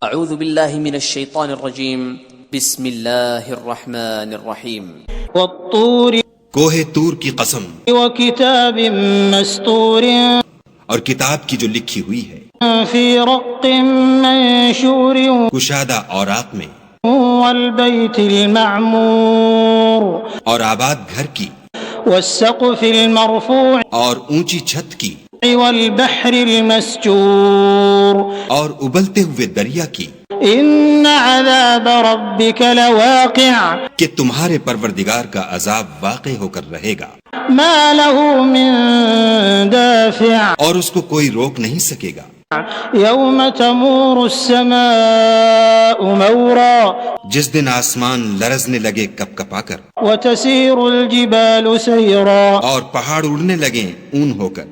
اعوذ باللہ من الشیطان الرجیم بسم اللہ الرحمن الرحیم والطور کوہ طور کی قسم وکتاب مستور اور کتاب کی جو لکھی ہوئی ہے فی رق منشور کشادہ اوراق میں والبیت المعمور اور آباد گھر کی والسقف المرفوع اور اونچی چھت کی والبحر المسجور اور ابلتے ہوئے دریا کی ان عذاب ربک لواقع کہ تمہارے پروردگار کا عذاب واقع ہو کر رہے گا ما له من دافع اور اس کو کوئی روک نہیں سکے گا یوم تمور السماء مورا جس دن آسمان لرزنے لگے کپ کپا کر وتسیر الجبال سیرا اور پہاڑ اڑنے لگیں اون ہو کر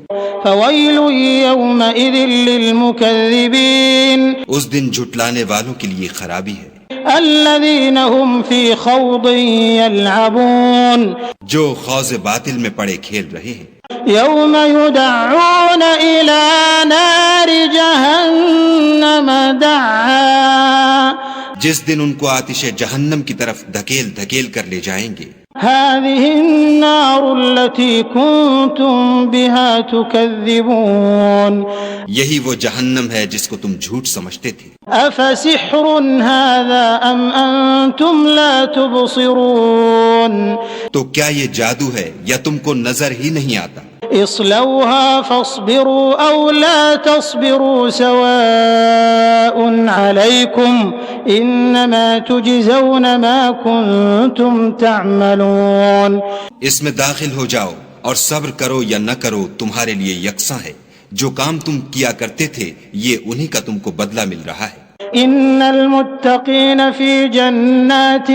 فویل یومئذ للمکذبین اس دن جھٹلانے والوں کے لیے خرابی ہے الذین هم فی خوض یلعبون جو خوض باطل میں پڑے کھیل رہے ہیں یوم یدعون الی نار جہنم دعا جس دن ان کو آتش جہنم کی طرف دھکیل دھکیل کر لے جائیں گے هذه النار التي كنتم بها تكذبون یہی وہ جہنم ہے جس کو تم جھوٹ سمجھتے تھے افسحر هذا ام انتم لا تبصرون تو کیا یہ جادو ہے یا تم کو نظر ہی نہیں آتا اصلوها فاصبروا او لا تصبروا سواء عليكم انما تجزون ما كنتم تعملون اس میں داخل ہو جاؤ اور صبر کرو یا نہ کرو تمہارے لیے یکساں ہے جو کام تم کیا کرتے تھے یہ انہی کا تم کو بدلہ مل رہا ہے ان المتقین فی جنات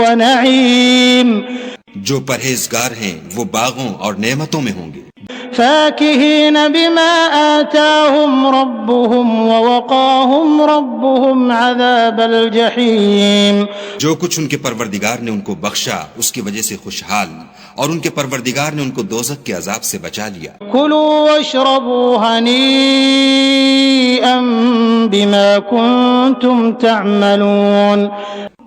ونعیم جو پرہیزگار ہیں وہ باغوں اور نعمتوں میں ہوں گے فاکہین بما آتاہم ربهم ووقاہم ربهم عذاب الجحیم جو کچھ ان کے پروردگار نے ان کو بخشا اس کی وجہ سے خوشحال اور ان کے پروردگار نے ان کو دوزخ کے عذاب سے بچا لیا کلوا واشربوا ہنیئا بما کنتم تعملون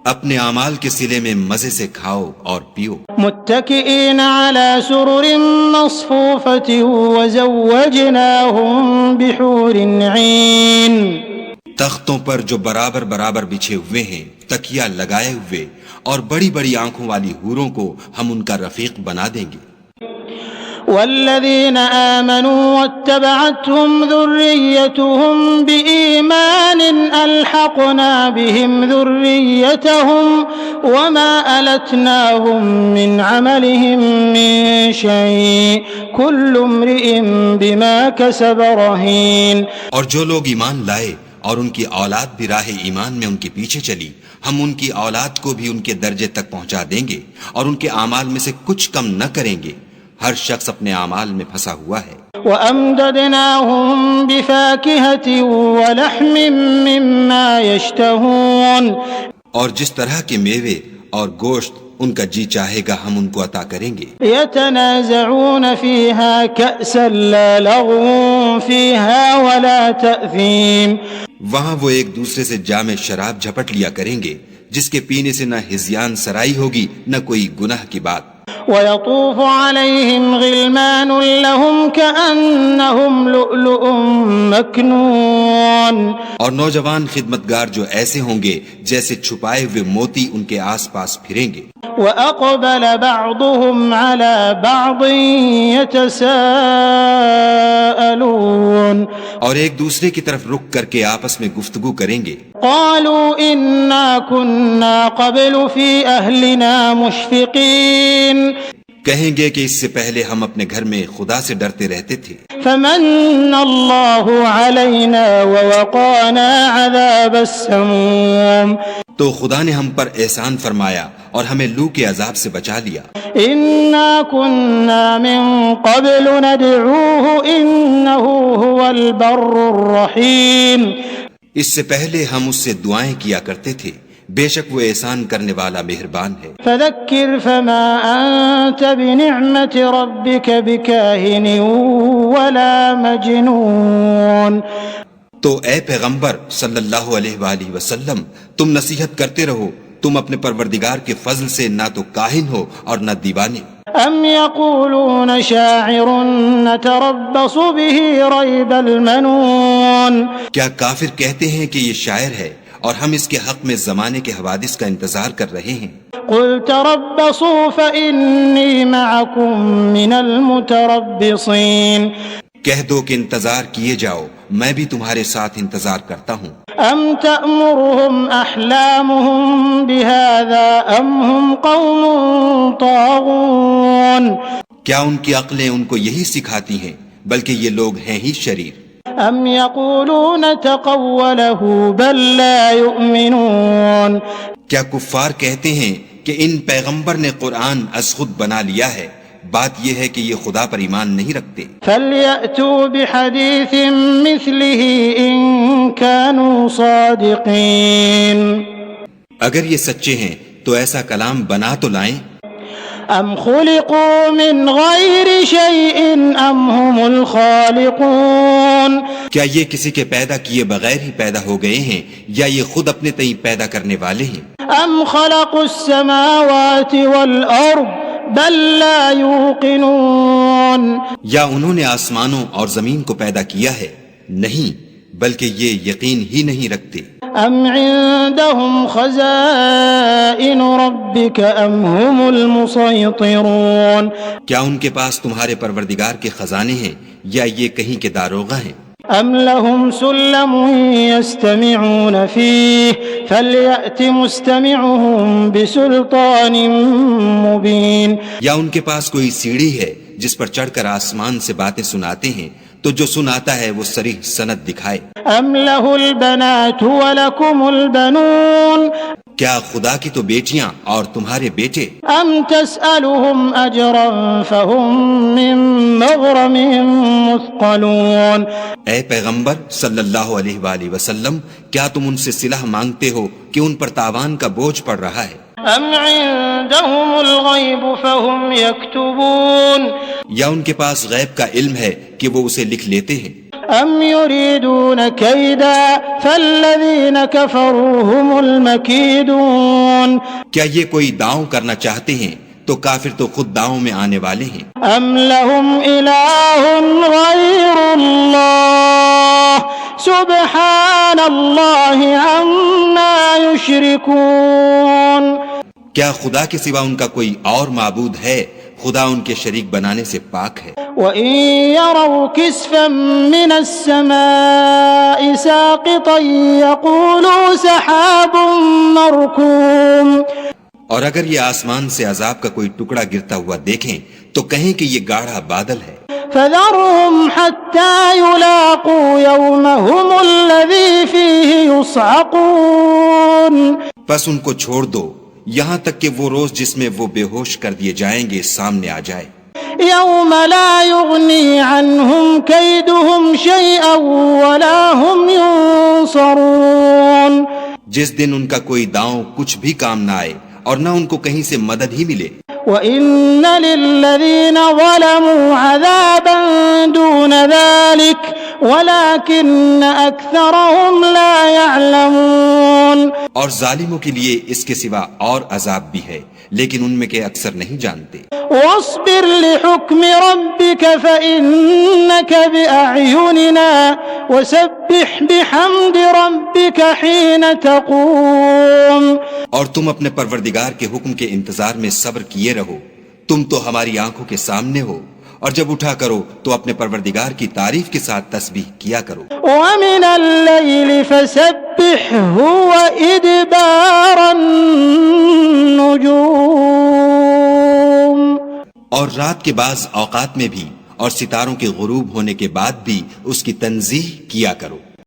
اپنے اعمال کے صلے میں مزے سے کھاؤ اور پیو متکئین علی سرر مصفوفۃ وزوجناہم بحور عین تختوں پر جو برابر برابر بچھے ہوئے ہیں تکیہ لگائے ہوئے اور بڑی بڑی آنکھوں والی حوروں کو ہم ان کا رفیق بنا دیں گے والذین آمنوا واتبعتهم ذریتهم بإیمان الحقنا بهم ذریتهم وما ألتناهم من عملهم من شيء كل امرئ بما كسب رهين اور جو لوگ ایمان لائے اور ان کی اولاد بھی راہ ایمان میں ان کے پیچھے چلی ہم ان کی اولاد کو بھی ان کے درجے تک پہنچا دیں گے اور ان کے اعمال میں سے کچھ کم نہ کریں گے ہر شخص اپنے اعمال میں پھنسا ہوا ہے وَأَمْدَدْنَاهُمْ بِفَاكِهَةٍ وَلَحْمٍ مِّمَّا يَشْتَهُونَ اور جس طرح کے میوے اور گوشت ان کا جی چاہے گا ہم ان کو عطا کریں گے يَتَنَازَعُونَ فِيهَا كَأْسًا لَا لَغْوٌ فِيهَا وَلَا تَأْثِيمٌ وہاں وہ ایک دوسرے سے جام شراب جھپٹ لیا کریں گے جس کے پینے سے نہ ہذیان سرائی ہوگی نہ کوئی گناہ کی بات وَيَطُوفُ عَلَيْهِمْ غِلْمَانٌ لَهُمْ كَأَنَّهُمْ لُؤْلُؤٌ مَكْنُونٌ اور نوجوان خدمتگار جو ایسے ہوں گے جیسے چھپائے ہوئے موتی ان کے آس پاس پھریں گے وَأَقْبَلَ بَعْضُهُمْ عَلَى بَعْضٍ يَتَسَاءَلُونَ اور ایک دوسرے کی طرف رک کر کے آپس میں گفتگو کریں گے قَالُوا إِنَّا كُنَّا قَبْلُ فِي أَهْلِنَا مُشْفِقِينَ کہیں گے کہ اس سے پہلے ہم اپنے گھر میں خدا سے ڈرتے رہتے تھے فمن اللہ علینا ووقانا عذاب السموم تو خدا نے ہم پر احسان فرمایا اور ہمیں لو کے عذاب سے بچا لیا انا كنا من قبل ندعوه انه هو البر الرحیم اس سے پہلے ہم اس سے دعائیں کیا کرتے تھے بے شک وہ احسان کرنے والا مہربان ہے فذکر فما انت بنعمت ربک بکاہن ولا مجنون تو اے پیغمبر صلی اللہ علیہ وآلہ وسلم تم نصیحت کرتے رہو، تم اپنے پروردگار کے فضل سے نہ تو کاہن ہو اور نہ دیوانے۔ ام یقولون شاعر نتربص به ریب المنون، کیا کافر کہتے ہیں کہ یہ شاعر ہے اور ہم اس کے حق میں زمانے کے حوادث کا انتظار کر رہے ہیں؟ قل تربصوا فإني معكم من المتربصين، کہہ دو کہ انتظار کیے جاؤ، میں بھی تمہارے ساتھ انتظار کرتا ہوں۔ ام تأمرهم احلامهم بهذا ام هم قوم طاغون، کیا ان کی عقلیں ان کو یہی سکھاتی ہیں؟ بلکہ یہ لوگ ہیں ہی شریر۔ ام یقولون تقوله بل لا یؤمنون، کیا کفار کہتے ہیں کہ ان پیغمبر نے قرآن از خود بنا لیا ہے؟ بات یہ ہے کہ یہ خدا پر ایمان نہیں رکھتے۔ فَلْيَأْتُوا بِحَدِيثٍ مِثْلِهِ إِن كَانُوا صَادِقِينَ، اگر یہ سچے ہیں تو ایسا کلام بنا تو لائیں۔ ام خلقوا من غیر شیء ام هم الخالقون، کیا یہ کسی کے پیدا کیے بغیر ہی پیدا ہو گئے ہیں یا یہ خود اپنے تئیں پیدا کرنے والے ہیں؟ ام خلقوا السماوات والارض بل لا یوقنون، یا انہوں نے آسمانوں اور زمین کو پیدا کیا ہے؟ نہیں، بلکہ یہ یقین ہی نہیں رکھتے۔ ام عندهم خزائن ربك ام هم المسيطرون، کیا ان کے پاس تمہارے پروردگار کے خزانے ہیں یا یہ کہیں کے داروغہ ہیں؟ ام لهم سلم يستمعون فيه فليأت مستمعهم بسلطان مبين، یا ان کے پاس کوئی سیڑھی ہے جس پر چڑھ کر آسمان سے باتیں سناتے ہیں تو جو سناتا ہے وہ صریح سند دکھائے۔ ام له البنات ولكم البنون، کیا خدا کی تو بیٹیاں اور تمہارے بیٹے؟ ام تسألهم اجرا فهم من مغرم مثقلون، اے پیغمبر صلی اللہ علیہ وآلہ وسلم کیا تم ان سے صلہ مانگتے ہو کہ ان پر تاوان کا بوجھ پڑ رہا ہے؟ ام عندهم الغیب فهم یکتبون، یا ان کے پاس غیب کا علم ہے کہ وہ اسے لکھ لیتے ہیں؟ ام یریدون کیدا فالذین کفروا هم المکیدون، کیا یہ کوئی داؤں کرنا چاہتے ہیں تو کافر تو خود داؤں میں آنے والے ہیں۔ ام لهم الہ غیر اللہ سبحان اللہ عما یشرکون، کیا خدا کے سوا ان کا کوئی اور معبود ہے؟ خدا ان کے شریک بنانے سے پاک ہے۔ وَإِن يَرَوْا كِسْفًا مِّنَ السَّمَاءِ سَاقِطًا يَقُولُوا سَحَابٌ مَّرْكُومٌ، اور اگر یہ آسمان سے عذاب کا کوئی ٹکڑا گرتا ہوا دیکھیں تو کہیں کہ یہ گاڑھا بادل ہے۔ فَذَرْهُمْ حَتَّى يُلَاقُوا يَوْمَهُمُ الَّذِي فِيهِ يُصْعَقُونَ، پس ان کو چھوڑ دو یہاں تک کہ وہ روز جس میں وہ بے ہوش کر دیے جائیں گے سامنے آ جائے۔ يَوْمَ لَا يُغْنِي عَنْهُمْ كَيْدُهُمْ شَيْئًا وَلَا هُمْ يُنصَرُونَ، جس دن ان کا کوئی داؤں کچھ بھی کام نہ آئے اور نہ ان کو کہیں سے مدد ہی ملے۔ وَإِنَّ لِلَّذِينَ ظَلَمُوا عَذَابًا دُونَ ذَلِكَ وَلَكِنَّ أَكْثَرَهُمْ لَا يَعْلَمُونَ، اور ظالموں کے لیے اس کے سوا اور عذاب بھی ہے لیکن ان میں کے اکثر نہیں جانتے۔ وَاصْبِرْ لِحُكْمِ رَبِّكَ فَإِنَّكَ بِأَعْيُنِنَا وَسَبِّحْ بِحَمْدِ رَبِّكَ حِينَ تَقُومُ، اور تم اپنے پروردگار کے حکم کے انتظار میں صبر کیے رہو، تم تو ہماری آنکھوں کے سامنے ہو، اور جب اٹھا کرو تو اپنے پروردگار کی تعریف کے ساتھ تسبیح کیا کرو۔ وَمِنَ اللَّيْلِ فَسَبِّحْهُ وَإِدْبَارَ النُّجُومِ، اور رات کے بعض اوقات میں بھی اور ستاروں کے غروب ہونے کے بعد بھی اس کی تنزیہ کیا کرو۔